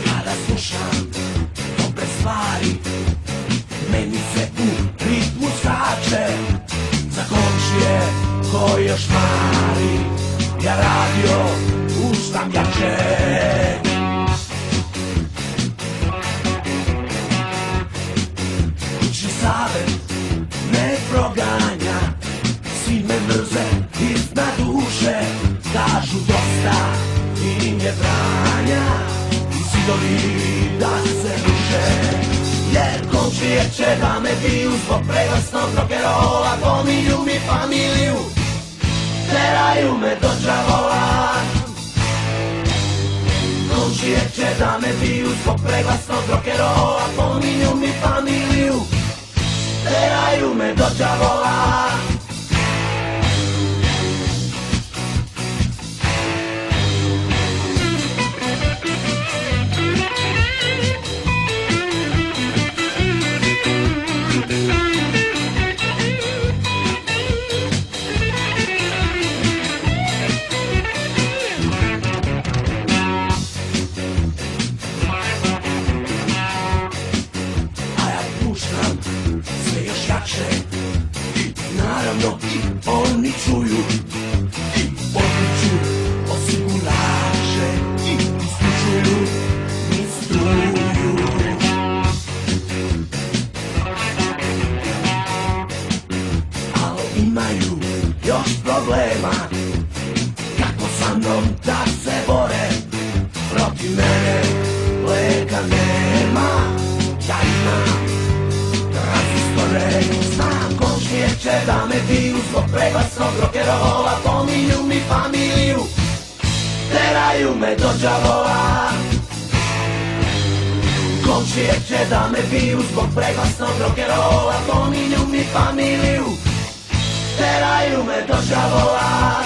Kada slušam dobre stvari, meni se u ritmu skače. Za komšije ko još mari, ja radio puštam jače. Kućni savet me proganja, svi me mrze iznad duše. Kažu dosta i im je branja, i zidovi da se ruše. Jer komšije će da me biju zbog preglasnog rock'n'rolla. Pominju mi familiju, teraju me do džavola. Komšije će da me biju zbog preglasnog rock'n'rolla. Pominju mi familiju, teraju me do džavola. Sve još jače i naravno i oni čuju i odliču osigurače i isključuju mi struju. Ali imaju još problema, kako sa mnom da se bore. Protiv mene leka nema, ja imam tranzistore. Znam komšije će da me biju zbog preglasnog rock'n'rolla. Pominju mi familiju, teraju me do džavola. Komšije će da me biju zbog preglasnog rock'n'rolla. Pominju mi familiju, teraju me do džavola.